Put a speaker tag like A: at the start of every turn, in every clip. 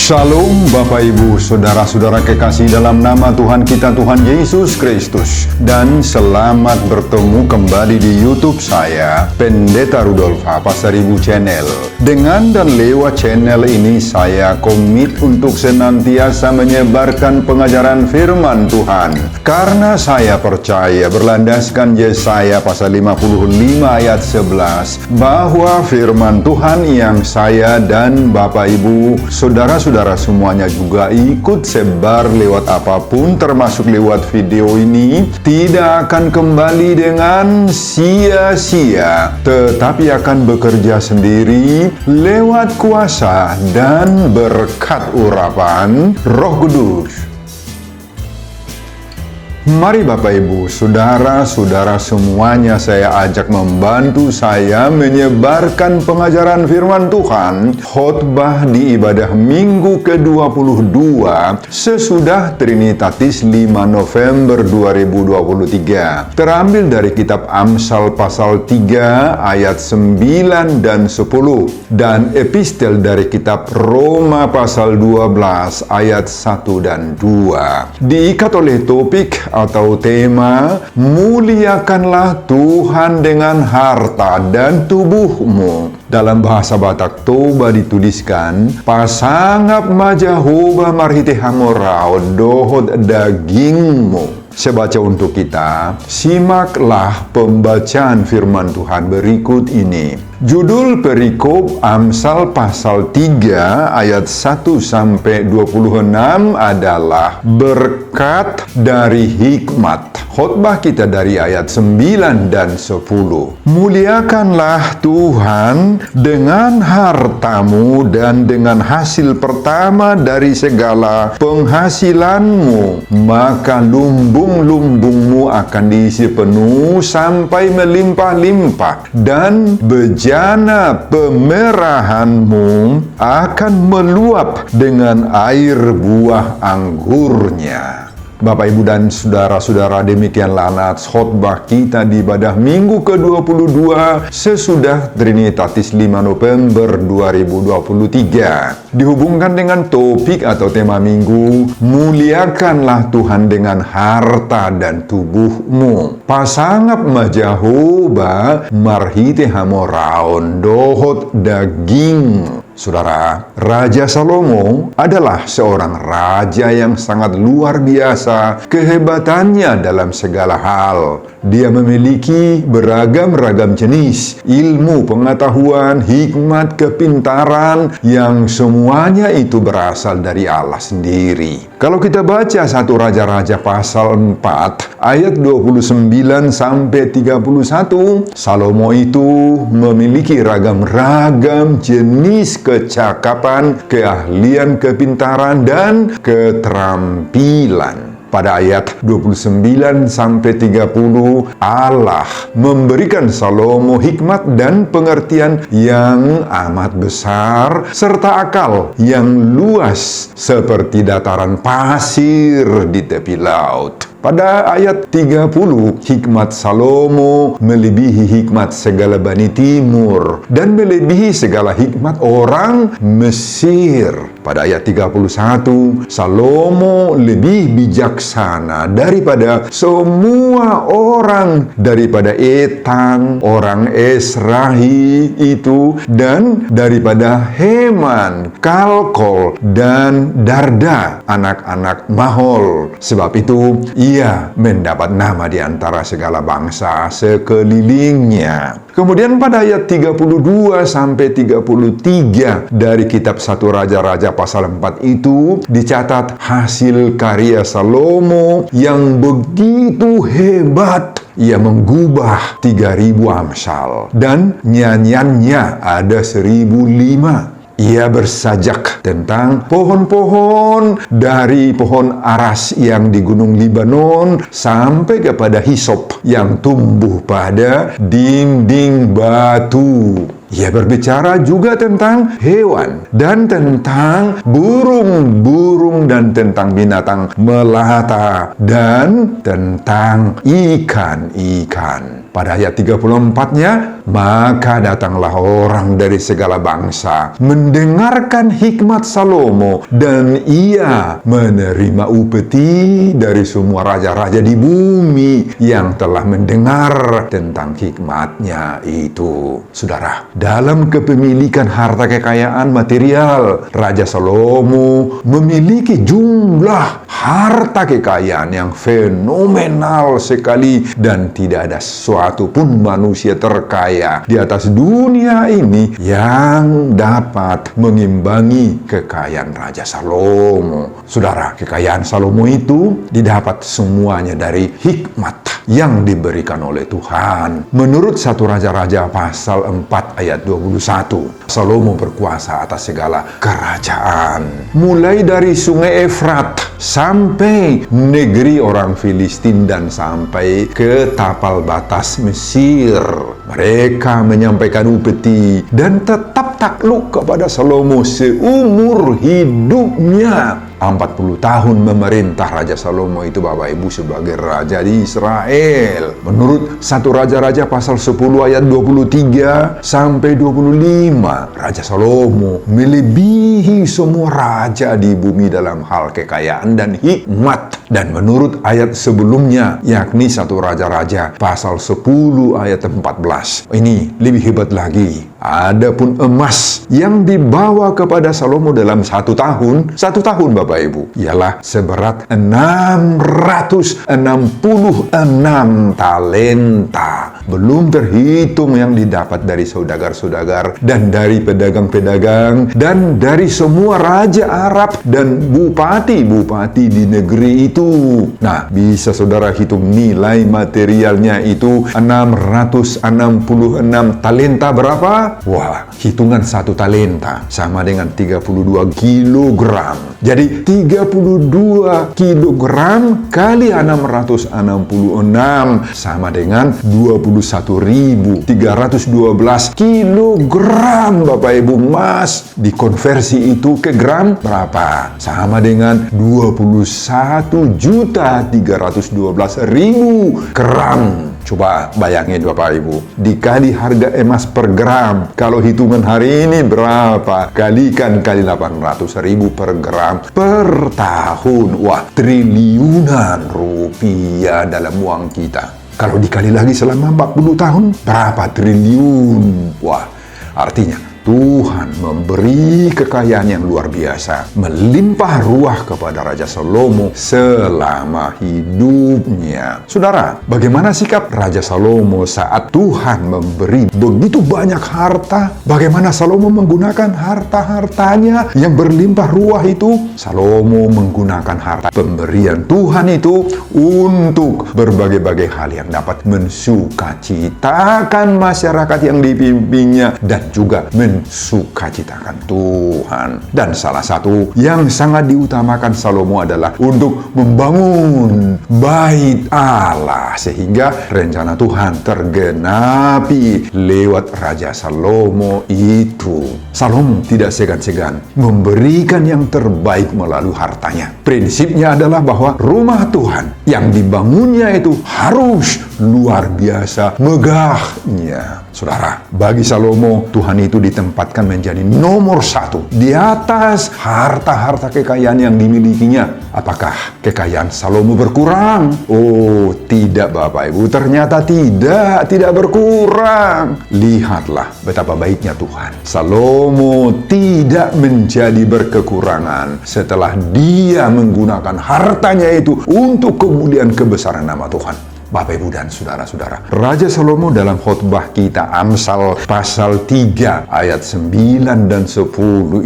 A: Shalom Bapak Ibu, Saudara-saudara kekasih dalam nama Tuhan kita Tuhan Yesus Kristus. Dan selamat bertemu kembali di YouTube saya, Pendeta Rudolfa Pasaribu Channel. Dengan dan lewat channel ini saya komit untuk senantiasa menyebarkan pengajaran firman Tuhan. Karena saya percaya berlandaskan Yesaya pasal 55 ayat 11 bahwa firman Tuhan yang saya dan Bapak Ibu, saudara-saudara semuanya juga ikut sebar lewat apapun termasuk lewat video ini tidak akan kembali dengan sia-sia, tetapi akan bekerja sendiri lewat kuasa dan berkat urapan Roh Kudus. Mari Bapak Ibu, saudara-saudara semuanya, saya ajak membantu saya menyebarkan pengajaran firman Tuhan khotbah di ibadah minggu ke-22 sesudah Trinitatis 5 November 2023. Terambil dari kitab Amsal pasal 3 ayat 9 dan 10 dan epistel dari kitab Roma pasal 12 ayat 1 dan 2. Diikat oleh topik atau tema, muliakanlah Tuhan dengan harta dan tubuhmu. Dalam bahasa Batak Toba dituliskan, pasangap majahoba marhite hamorao dohot dagingmu. Sebaca untuk kita, simaklah pembacaan firman Tuhan berikut ini. Judul perikop Amsal pasal 3 ayat 1 sampai 26 adalah berkat dari hikmat. Khotbah kita dari ayat 9 dan 10. Muliakanlah Tuhan dengan hartamu dan dengan hasil pertama dari segala penghasilanmu, maka lumbung-lumbungmu akan diisi penuh sampai melimpah-limpah, dan bejana pemerahanmu akan meluap dengan air buah anggurnya. Bapak, Ibu, dan saudara-saudara, demikianlah nats khotbah kita di ibadah minggu ke-22 sesudah Trinitatis 5 November 2023. Dihubungkan dengan topik atau tema minggu, muliakanlah Tuhan dengan harta dan tubuhmu. Pasangap majahoba marhite hamoraon dohot daging. Saudara, Raja Salomo adalah seorang raja yang sangat luar biasa kehebatannya dalam segala hal. Dia memiliki beragam-ragam jenis ilmu, pengetahuan, hikmat, kepintaran yang semuanya itu berasal dari Allah sendiri. Kalau kita baca 1 Raja-Raja pasal 4 ayat 29 sampai 31, Salomo itu memiliki ragam-ragam jenis kecakapan, keahlian, kepintaran, dan keterampilan. Pada ayat 29 sampai 30, Allah memberikan Salomo hikmat dan pengertian yang amat besar serta akal yang luas seperti dataran pasir di tepi laut. Pada ayat 30, hikmat Salomo melebihi hikmat segala Bani Timur dan melebihi segala hikmat orang Mesir. Pada ayat 31, Salomo lebih bijaksana daripada semua orang, daripada Etan, orang Esrahi itu, dan daripada Heman, Kalkol, dan Darda, anak-anak Mahol. Sebab itu, ia mendapat nama di antara segala bangsa sekelilingnya. Kemudian pada ayat 32 sampai 33 dari kitab 1 Raja-Raja pasal 4 itu dicatat hasil karya Salomo yang begitu hebat. Ia menggubah 3.000 amsal dan nyanyiannya ada 1.005. Ia bersajak tentang pohon-pohon dari pohon aras yang di Gunung Libanon sampai kepada hisop yang tumbuh pada dinding batu. Ia berbicara juga tentang hewan dan tentang burung-burung dan tentang binatang melata dan tentang ikan-ikan. Pada ayat 34-nya, maka datanglah orang dari segala bangsa mendengarkan hikmat Salomo, dan ia menerima upeti dari semua raja-raja di bumi yang telah mendengar tentang hikmatnya itu. Saudara, dalam kepemilikan harta kekayaan material, Raja Salomo memiliki jumlah harta kekayaan yang fenomenal sekali, dan tidak ada suatu pun manusia terkaya di atas dunia ini yang dapat mengimbangi kekayaan Raja Salomo. Saudara, kekayaan Salomo itu didapat semuanya dari hikmat yang diberikan oleh Tuhan. Menurut 1 Raja-Raja pasal 4 ayat 21, Salomo berkuasa atas segala kerajaan, mulai dari sungai Efrat sampai negeri orang Filistin dan sampai ke tapal batas Mesir. Mereka menyampaikan upeti dan tetap takluk kepada Salomo seumur hidupnya. 40 tahun memerintah Raja Salomo itu, Bapak Ibu, sebagai raja di Israel. Menurut 1 Raja-Raja pasal 10 ayat 23 sampai 25, Raja Salomo melebihi semua raja di bumi dalam hal kekayaan dan hikmat. Dan menurut ayat sebelumnya, yakni 1 Raja-Raja pasal 10 ayat 14, ini lebih hebat lagi. Adapun emas yang dibawa kepada Salomo dalam satu tahun Bapak Ibu, ialah seberat 666 talenta. Belum terhitung yang didapat dari saudagar-saudagar dan dari pedagang-pedagang dan dari semua raja Arab dan bupati-bupati di negeri itu. Nah, bisa saudara hitung nilai materialnya itu 666 talenta berapa? Wah, hitungan 1 talenta sama dengan 32 kilogram. Jadi 32 kilogram kali 666 sama dengan 21.312 kilogram, Bapak Ibu, emas. Dikonversi itu ke gram berapa? Sama dengan 21.312.000 gram. Coba bayangin Bapak Ibu, dikali harga emas per gram. Kalau hitungan hari ini berapa? Kalikan kali 800.000 per gram per tahun. Wah, triliunan rupiah dalam uang kita. Kalau dikali lagi selama 40 tahun, berapa triliun? Wah, artinya Tuhan memberi kekayaan yang luar biasa, melimpah ruah kepada Raja Salomo selama hidupnya. Saudara, bagaimana sikap Raja Salomo saat Tuhan memberi begitu banyak harta? Bagaimana Salomo menggunakan harta-hartanya yang berlimpah ruah itu? Salomo menggunakan harta pemberian Tuhan itu untuk berbagai-bagai hal yang dapat mensukacitakan masyarakat yang dipimpinnya dan juga sukacitakan Tuhan. Dan salah satu yang sangat diutamakan Salomo adalah untuk membangun bait Allah, sehingga rencana Tuhan tergenapi lewat Raja Salomo itu. Salomo tidak segan-segan memberikan yang terbaik melalui hartanya. Prinsipnya adalah bahwa rumah Tuhan yang dibangunnya itu harus luar biasa megahnya. Saudara, bagi Salomo, Tuhan itu ditempatkan menjadi nomor 1 di atas harta-harta kekayaan yang dimilikinya. Apakah kekayaan Salomo berkurang? Oh, tidak Bapak Ibu, ternyata tidak berkurang. Lihatlah betapa baiknya Tuhan. Salomo tidak menjadi berkekurangan setelah dia menggunakan hartanya itu untuk kemuliaan kebesaran nama Tuhan. Bapak, Ibu, dan saudara-saudara, Raja Salomo dalam khotbah kita Amsal pasal 3 ayat 9 dan 10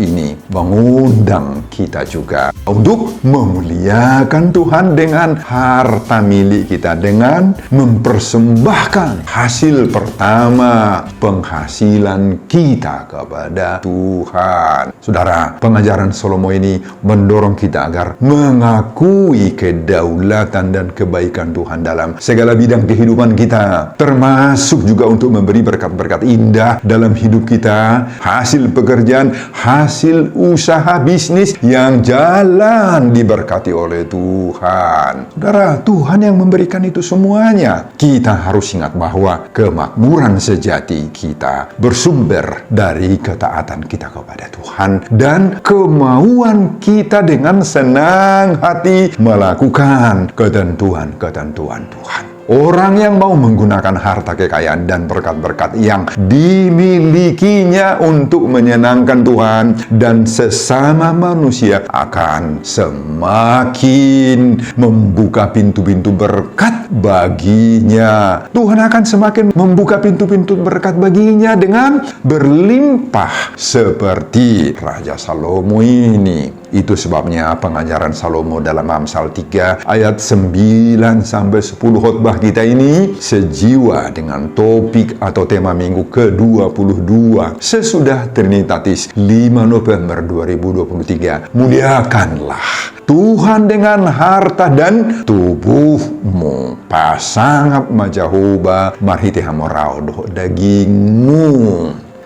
A: ini mengundang kita juga untuk memuliakan Tuhan dengan harta milik kita, dengan mempersembahkan hasil pertama penghasilan kita kepada Tuhan. Saudara, pengajaran Salomo ini mendorong kita agar mengakui kedaulatan dan kebaikan Tuhan dalam segala bidang kehidupan kita, termasuk juga untuk memberi berkat-berkat indah dalam hidup kita, hasil pekerjaan, hasil usaha bisnis yang jalan diberkati oleh Tuhan. Saudara, Tuhan yang memberikan itu semuanya. Kita harus ingat bahwa kemakmuran sejati kita bersumber dari ketaatan kita kepada Tuhan dan kemauan kita dengan senang hati melakukan ketentuan-ketentuan Tuhan. Orang yang mau menggunakan harta kekayaan dan berkat-berkat yang dimilikinya untuk menyenangkan Tuhan dan sesama manusia akan semakin membuka pintu-pintu berkat baginya. Tuhan akan semakin membuka pintu-pintu berkat baginya dengan berlimpah seperti Raja Salomo ini. Itu sebabnya pengajaran Salomo dalam Amsal 3 ayat 9-10 khotbah kita ini sejiwa dengan topik atau tema minggu ke-22 sesudah Trinitatis 5 November 2023. Muliakanlah Tuhan dengan harta dan tubuhmu, pasangap majahoba marhite hamorao doh dagingmu.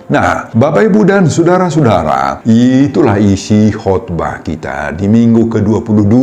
A: Nah, Bapak, Ibu, dan Saudara-saudara, itulah isi khotbah kita di minggu ke-22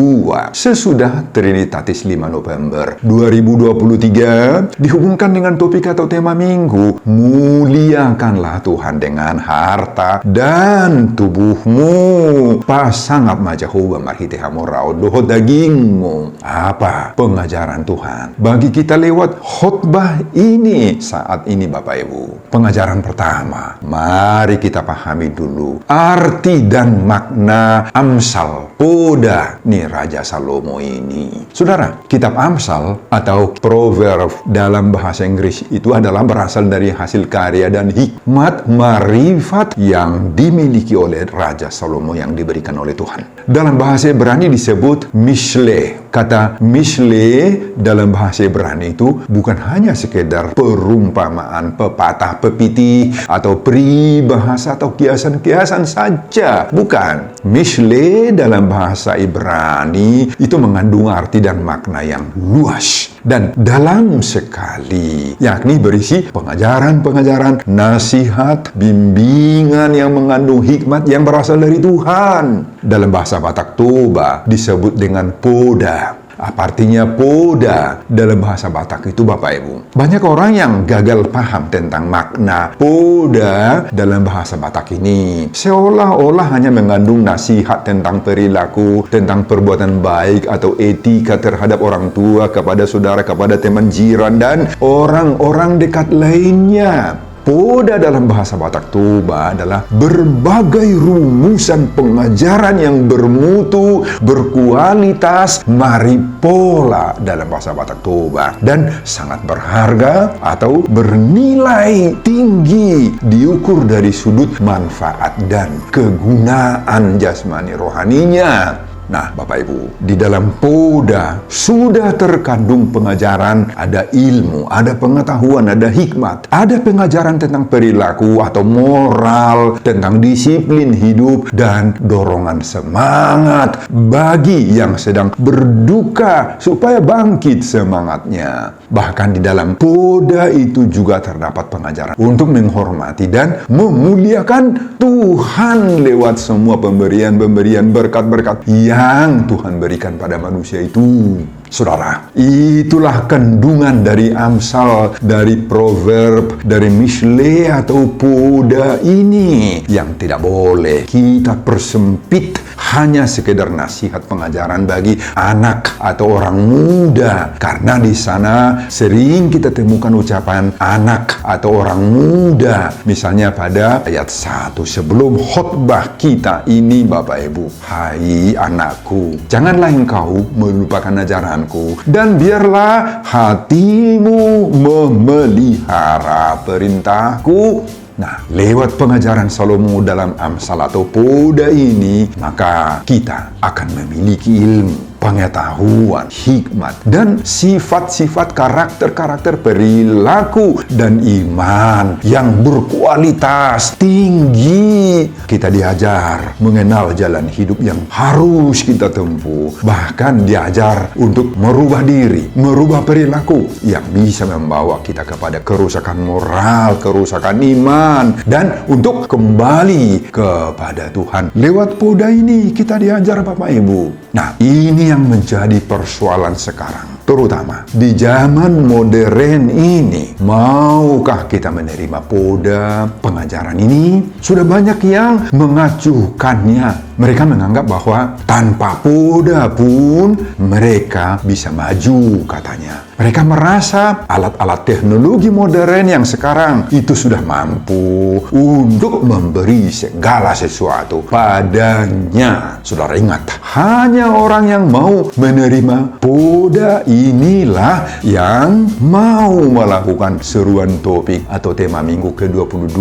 A: sesudah Trinitatis 5 November 2023 dihubungkan dengan topik atau tema minggu, muliakanlah Tuhan dengan harta dan tubuhmu, pasangap majahoba marhite hamorao doho dagingmu. Apa pengajaran Tuhan bagi kita lewat khotbah ini saat ini, Bapak Ibu? Pengajaran pertama, mari kita pahami dulu arti dan makna Amsal Poda nih Raja Salomo ini. Saudara, kitab Amsal atau Proverb dalam bahasa Inggris itu adalah berasal dari hasil karya dan hikmat marifat yang dimiliki oleh Raja Salomo yang diberikan oleh Tuhan. Dalam bahasa Ibrani disebut mishle. Kata mishle dalam bahasa Ibrani itu bukan hanya sekedar perumpamaan, pepatah, pepitih, atau peribahasa atau kiasan-kiasan saja. Bukan. Mishle dalam bahasa Ibrani itu mengandung arti dan makna yang luas dan dalam sekali, yakni berisi pengajaran-pengajaran, nasihat, bimbingan yang mengandung hikmat yang berasal dari Tuhan. Dalam bahasa Batak Toba disebut dengan poda. Apa artinya poda dalam bahasa Batak itu, Bapak Ibu? Banyak orang yang gagal paham tentang makna poda dalam bahasa Batak ini. Seolah-olah hanya mengandung nasihat tentang perilaku, tentang perbuatan baik atau etika terhadap orang tua, kepada saudara, kepada teman jiran, dan orang-orang dekat lainnya. Poda dalam bahasa Batak Toba adalah berbagai rumusan pengajaran yang bermutu, berkualitas, maripola dalam bahasa Batak Toba, dan sangat berharga atau bernilai tinggi diukur dari sudut manfaat dan kegunaan jasmani rohaninya. Nah, Bapak Ibu, di dalam poda sudah terkandung pengajaran, ada ilmu, ada pengetahuan, ada hikmat, ada pengajaran tentang perilaku atau moral, tentang disiplin hidup, dan dorongan semangat bagi yang sedang berduka supaya bangkit semangatnya. Bahkan di dalam poda itu juga terdapat pengajaran untuk menghormati dan memuliakan Tuhan lewat semua pemberian-pemberian berkat-berkat yang Tuhan berikan pada manusia itu. Saudara, itulah kandungan dari Amsal, dari Proverb, dari Mishle atau poda ini yang tidak boleh kita persempit hanya sekedar nasihat pengajaran bagi anak atau orang muda, karena di sana sering kita temukan ucapan anak atau orang muda. Misalnya pada ayat 1 sebelum khotbah kita ini, Bapak Ibu, hai anakku, janganlah engkau melupakan ajaran dan biarlah hatimu memelihara perintahku. Nah, lewat pengajaran Salomo dalam Amsal atau poda ini, maka kita akan memiliki ilmu, pengetahuan, hikmat, dan sifat-sifat karakter-karakter perilaku dan iman yang berkualitas tinggi. Kita diajar mengenal jalan hidup yang harus kita tempuh. Bahkan diajar untuk merubah diri, merubah perilaku yang bisa membawa kita kepada kerusakan moral, kerusakan iman, dan untuk kembali kepada Tuhan. Lewat poda ini kita diajar Bapak Ibu. Nah, ini yang menjadi persoalan sekarang. Terutama di zaman modern ini, maukah kita menerima poda pengajaran ini? Sudah banyak yang mengacuhkannya. Mereka menganggap bahwa tanpa poda pun mereka bisa maju, katanya. Mereka merasa alat-alat teknologi modern yang sekarang itu sudah mampu untuk memberi segala sesuatu padanya. Saudara ingat, hanya orang yang mau menerima poda inilah yang mau melakukan seruan topik atau tema minggu ke-22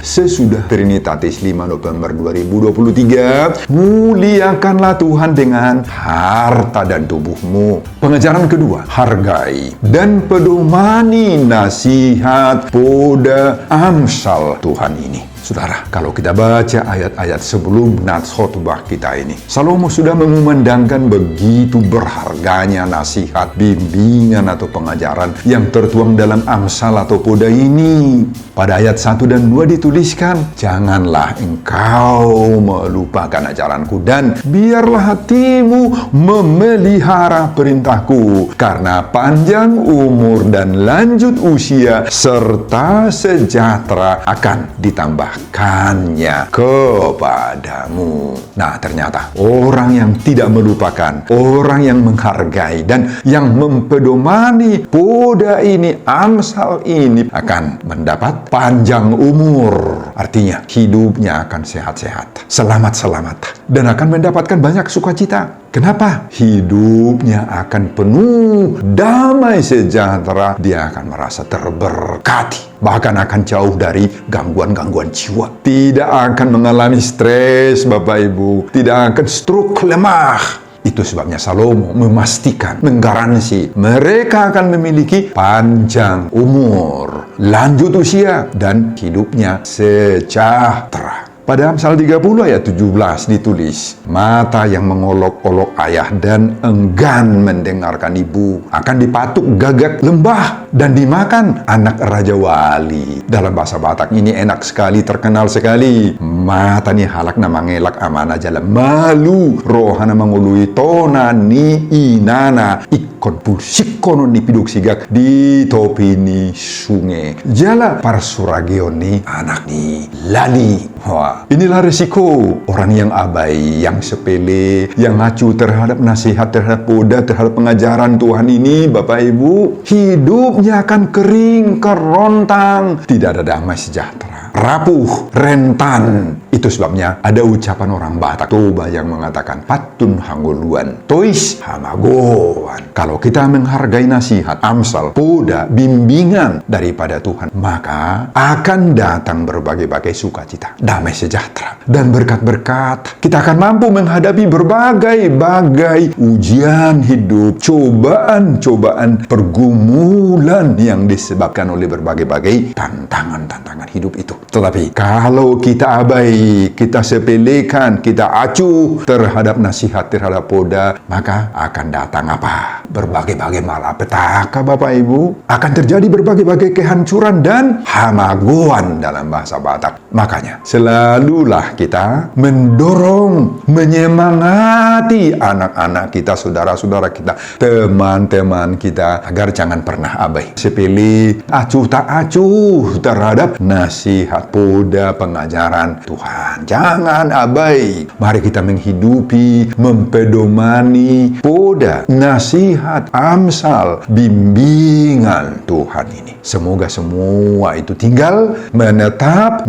A: sesudah Trinitatis 5 November 2023. Muliakanlah Tuhan dengan harta dan tubuhmu. Pengajaran kedua, hargai dan pedomani nasihat poda Amsal Tuhan ini. Saudara, kalau kita baca ayat-ayat sebelum nats khotbah kita ini, Salomo sudah mengumandangkan begitu berharganya nasihat, bimbingan atau pengajaran yang tertuang dalam Amsal atau poda ini. Pada ayat 1 dan 2 dituliskan, janganlah engkau melupakan ajaranku dan biarlah hatimu memelihara perintahku, karena panjang umur dan lanjut usia serta sejahtera akan ditambahkannya kepadamu. Nah, ternyata orang yang tidak melupakan, orang yang menghargai dan yang mempedomani poda ini, Amsal ini, akan mendapat panjang umur. Artinya hidupnya akan sehat-sehat, selamat-selamat, dan akan mendapatkan banyak sukacita. Kenapa? Hidupnya akan penuh damai sejahtera. Dia akan merasa terberkati. Bahkan akan jauh dari gangguan-gangguan jiwa. Tidak akan mengalami stres, Bapak Ibu. Tidak akan stroke lemah. Itu sebabnya Salomo memastikan, menggaransi mereka akan memiliki panjang umur, lanjut usia, dan hidupnya sejahtera. Pada Amsal 30 ayat 17 ditulis, mata yang mengolok-olok ayah dan enggan mendengarkan ibu akan dipatuk gagak lembah dan dimakan anak raja wali. Dalam bahasa Batak ini enak sekali, terkenal sekali. Mata ni halak na mangelak amana jalan malu, rohana mengului tona ni inana ikon pusikono ni piduk sigak di topi ni sungai. Jala parsuragion ni anak ni lali. Wah, inilah resiko orang yang abai, yang sepele, yang acuh terhadap nasihat, terhadap poda, terhadap pengajaran Tuhan ini, Bapak Ibu. Hidupnya akan kering, kerontang, tidak ada damai sejahtera, rapuh, rentan. Itu sebabnya ada ucapan orang Batak Toba yang mengatakan, patun hanguluan, tois hamagoan. Kalau kita menghargai nasihat, Amsal, poda, bimbingan daripada Tuhan, maka akan datang berbagai-bagai sukacita, damai sejahtera, dan berkat-berkat. Kita akan mampu menghadapi berbagai-bagai ujian hidup, cobaan-cobaan, pergumulan yang disebabkan oleh berbagai-bagai tantangan-tantangan hidup itu. Tetapi kalau kita abai, kita sepelekan, kita acuh terhadap nasihat, terhadap poda, maka akan datang apa? Berbagai-bagai malapetaka, Bapak Ibu. Akan terjadi berbagai-bagai kehancuran dan hamagoan dalam bahasa Batak. Makanya selalulah kita mendorong, menyemangati anak-anak kita, saudara-saudara kita, teman-teman kita, agar jangan pernah abai, sepele, acuh tak acuh terhadap nasihat, poda, pengajaran Tuhan. Jangan abai. Mari kita menghidupi, mempedomani poda, nasihat, Amsal, bimbingan Tuhan ini. Semoga semua itu tinggal menetap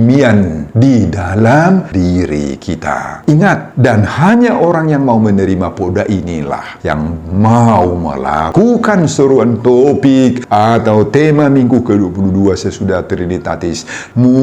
A: di dalam diri kita. Ingat, dan hanya orang yang mau menerima poda inilah yang mau melakukan seruan topik atau tema minggu ke-22 sesudah Trinitatis.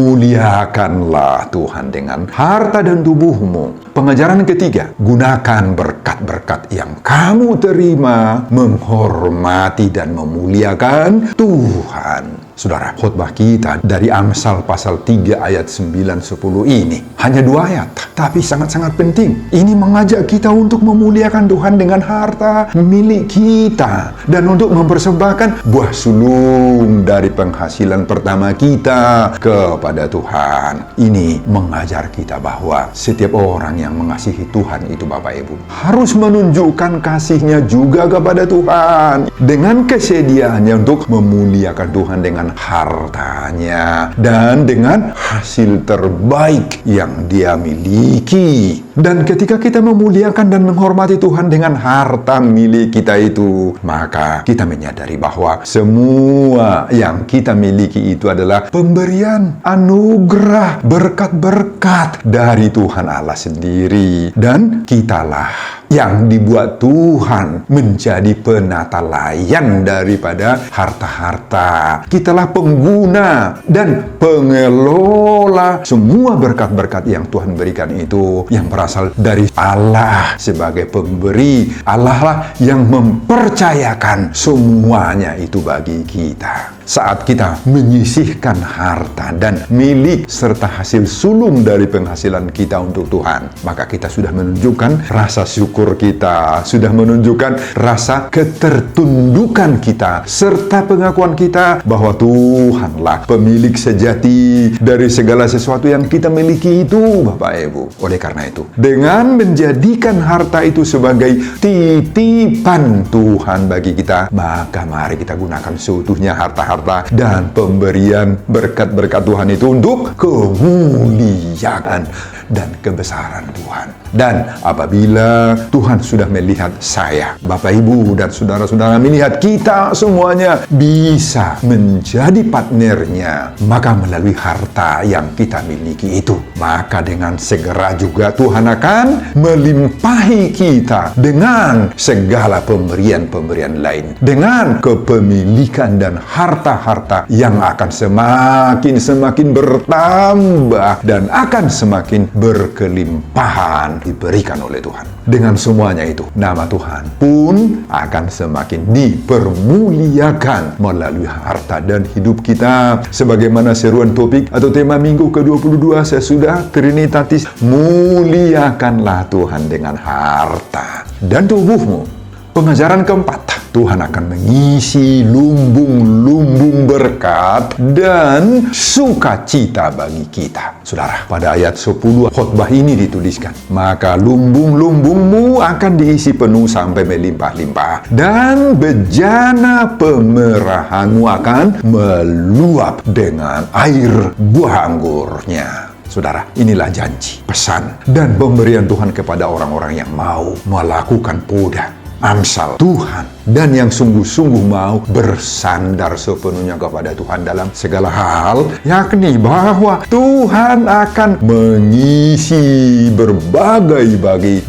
A: muliakanlah Tuhan dengan harta dan tubuhmu. Pengajaran ketiga, gunakan berkat-berkat yang kamu terima menghormati dan memuliakan Tuhan. Saudara, khotbah kita dari Amsal pasal 3 ayat 9-10 ini hanya 2 ayat, tapi sangat-sangat penting. Ini mengajak kita untuk memuliakan Tuhan dengan harta milik kita dan untuk mempersembahkan buah sulung dari penghasilan pertama kita kepada Tuhan. Ini mengajar kita bahwa setiap orang yang mengasihi Tuhan itu, Bapak Ibu, harus menunjukkan kasihnya juga kepada Tuhan dengan kesediaannya untuk memuliakan Tuhan dengan hartanya dan dengan hasil terbaik yang dia miliki. Dan ketika kita memuliakan dan menghormati Tuhan dengan harta milik kita itu, maka kita menyadari bahwa semua yang kita miliki itu adalah pemberian, anugerah, berkat-berkat dari Tuhan Allah sendiri. Dan kitalah yang dibuat Tuhan menjadi penata layan daripada harta-harta. Kitalah pengguna dan pengelola semua berkat-berkat yang Tuhan berikan itu, yang berasal dari Allah sebagai pemberi. Allah lah yang mempercayakan semuanya itu bagi kita. Saat kita menyisihkan harta dan milik serta hasil sulung dari penghasilan kita untuk Tuhan, maka kita sudah menunjukkan rasa syukur kita, sudah menunjukkan rasa ketertundukan kita, serta pengakuan kita bahwa Tuhanlah pemilik sejati dari segala sesuatu yang kita miliki itu, Bapak Ibu. Oleh karena itu, dengan menjadikan harta itu sebagai titipan Tuhan bagi kita, maka mari kita gunakan seutuhnya harta dan pemberian berkat-berkat Tuhan itu untuk kemuliaan dan kebesaran Tuhan. Dan apabila Tuhan sudah melihat saya, Bapak Ibu dan saudara-saudara melihat kita semuanya bisa menjadi partnernya, maka melalui harta yang kita miliki itu, maka dengan segera juga Tuhan akan melimpahi kita dengan segala pemberian-pemberian lain, dengan kepemilikan dan harta-harta yang akan semakin bertambah dan akan semakin berkelimpahan diberikan oleh Tuhan. Dengan semuanya itu, nama Tuhan pun akan semakin dipermuliakan melalui harta dan hidup kita. Sebagaimana seruan topik atau tema minggu ke-22 sesudah Trinitatis, muliakanlah Tuhan dengan harta dan tubuhmu. Pengajaran keempat, Tuhan akan mengisi lumbung-lumbung berkat dan sukacita bagi kita. Saudara, pada ayat 10 khotbah ini dituliskan, maka lumbung-lumbungmu akan diisi penuh sampai melimpah-limpah, dan bejana pemerahanmu akan meluap dengan air buah anggurnya. Saudara, inilah janji, pesan, dan pemberian Tuhan kepada orang-orang yang mau melakukan poda Amsal Tuhan dan yang sungguh-sungguh mau bersandar sepenuhnya kepada Tuhan dalam segala hal, yakni bahwa Tuhan akan mengisi berbagai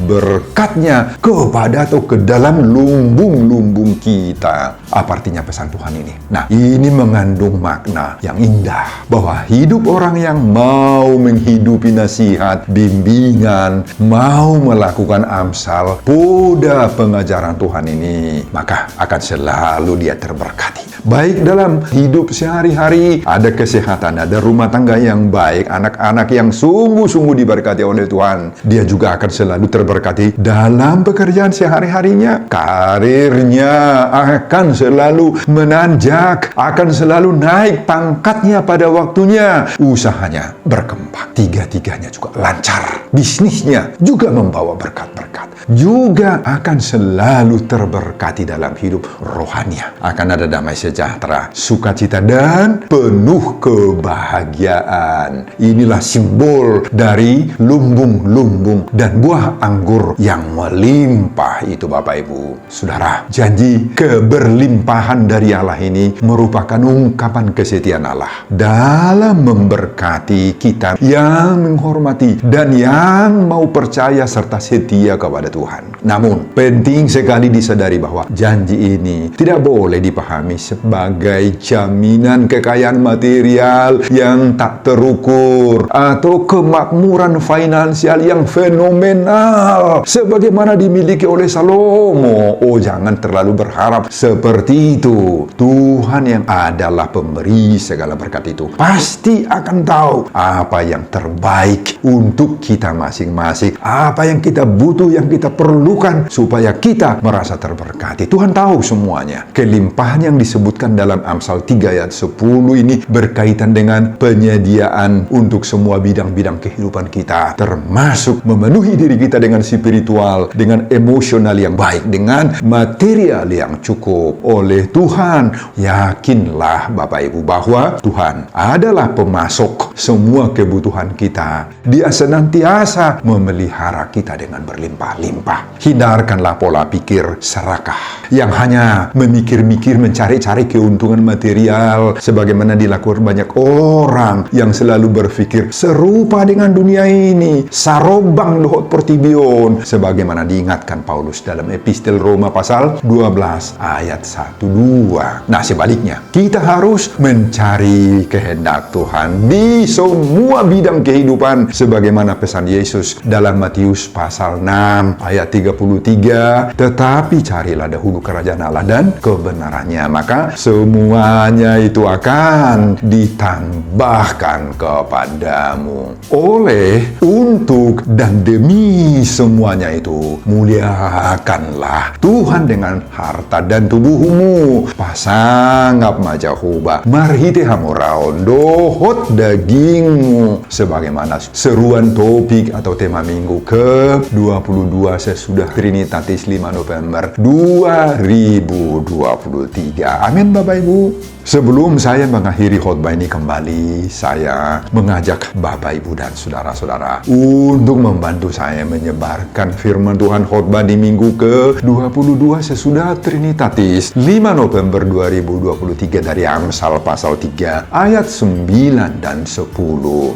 A: berkatnya kepada atau ke dalam lumbung-lumbung kita. Apa artinya pesan Tuhan ini? Nah, ini mengandung makna yang indah bahwa hidup orang yang mau menghidupi nasihat, bimbingan, mau melakukan amsal, poda pengajaran Tuhan ini, maka akan selalu dia terberkati. Baik dalam hidup sehari-hari, ada kesehatan, ada rumah tangga yang baik, anak-anak yang sungguh-sungguh diberkati oleh Tuhan. Dia juga akan selalu terberkati dalam pekerjaan sehari-harinya. Karirnya akan selalu menanjak, akan selalu naik pangkatnya pada waktunya. Usahanya berkembang, tiga-tiganya juga lancar. Bisnisnya juga membawa berkat-berkat. Juga akan selalu terberkati dalam hidup rohaninya. Akan ada damai sejahtera, sukacita, dan penuh kebahagiaan. Inilah simbol dari lumbung-lumbung dan buah anggur yang melimpah itu, Bapak Ibu. Saudara, janji keberlimpahan dari Allah ini merupakan ungkapan kesetiaan Allah dalam memberkati kita yang menghormati dan yang mau percaya serta setia kepada oleh Tuhan. Namun, penting sekali disadari bahwa janji ini tidak boleh dipahami sebagai jaminan kekayaan material yang tak terukur atau kemakmuran finansial yang fenomenal sebagaimana dimiliki oleh Salomo. Oh, jangan terlalu berharap seperti itu. Tuhan yang adalah pemberi segala berkat itu pasti akan tahu apa yang terbaik untuk kita masing-masing, apa yang kita butuh, yang kita perlukan supaya kita merasa terberkati. Tuhan tahu semuanya. Kelimpahan yang disebutkan dalam Amsal 3 ayat 10 ini berkaitan dengan penyediaan untuk semua bidang-bidang kehidupan kita, termasuk memenuhi diri kita dengan spiritual, dengan emosional yang baik, dengan material yang cukup. Oleh Tuhan, yakinlah Bapak Ibu bahwa Tuhan adalah pemasok semua kebutuhan kita. Dia senantiasa memelihara kita dengan berlimpah-limpah. Hindarkanlah pola pikir serakah yang hanya memikir-mikir mencari-cari keuntungan material sebagaimana dilakukan banyak orang yang selalu berpikir serupa dengan dunia ini. Sarobang dohot portibion sebagaimana diingatkan Paulus dalam epistel Roma pasal 12 ayat 1-2. Nah, sebaliknya, kita harus mencari kehendak Tuhan di semua bidang kehidupan sebagaimana pesan Yesus dalam Matius pasal 6 ayat 33, tetapi carilah dahulu kerajaan Allah dan kebenarannya, maka semuanya itu akan ditambahkan kepadamu. Oleh, untuk, dan demi semuanya itu, muliakanlah Tuhan dengan harta dan tubuhmu. Pasangap majahuba, marhite hamoraon, dohot dagingmu. Sebagaimana seruan topik atau tema minggu ke-22 sesudah Trinitatis 5 November 2023. Amin Bapak Ibu. Sebelum saya mengakhiri khotbah ini kembali, saya mengajak Bapak, Ibu, dan Saudara-saudara untuk membantu saya menyebarkan firman Tuhan khotbah di minggu ke-22 sesudah Trinitatis 5 November 2023 dari Amsal pasal 3 ayat 9 dan 10.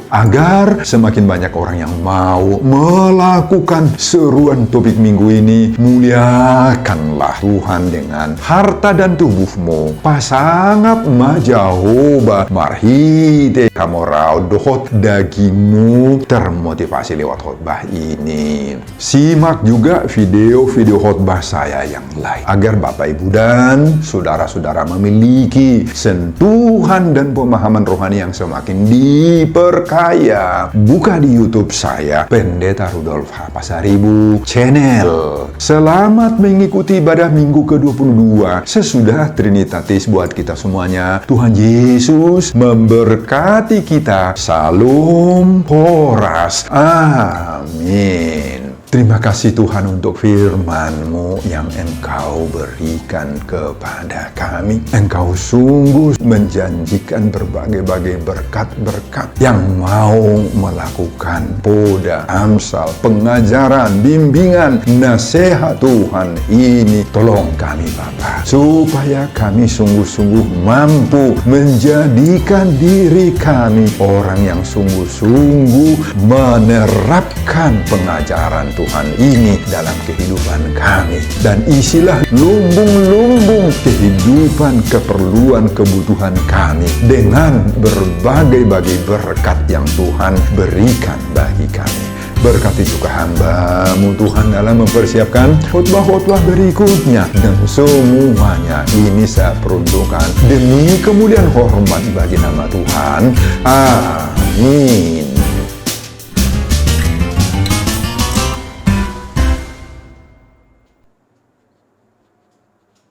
A: Agar semakin banyak orang yang mau melakukan seruan topik minggu ini, muliakanlah Tuhan dengan harta dan tubuhmu. Pasangap majahoba marhite kamorau dohot dagingmu. Termotivasi lewat khotbah ini. Simak juga video-video khotbah saya yang lain agar Bapak, Ibu, dan saudara-saudara memiliki sentuhan dan pemahaman rohani yang semakin diperkaya. Buka di YouTube saya, Pendeta Rudolf H. Pasaribu Channel. Selamat mengikuti ibadah minggu ke-22 sesudah Trinitatis buat kita semuanya. Tuhan Yesus memberkati kita. Salam Horas. Amin. Terima kasih Tuhan untuk firman-Mu yang Engkau berikan kepada kami. Engkau sungguh menjanjikan berbagai-bagai berkat-berkat yang mau melakukan poda, amsal, pengajaran, bimbingan, nasihat Tuhan ini. Tolong kami Bapa, supaya kami sungguh-sungguh mampu menjadikan diri kami orang yang sungguh-sungguh menerapkan pengajaran Tuhan ini dalam kehidupan kami, dan isilah lumbung-lumbung kehidupan, keperluan, kebutuhan kami dengan berbagai-bagai berkat yang Tuhan berikan bagi kami. Berkati juga hamba-Mu Tuhan dalam mempersiapkan khotbah-khotbah berikutnya, dan semuanya ini saya peruntukkan demi kemuliaan hormat bagi nama Tuhan. Amin.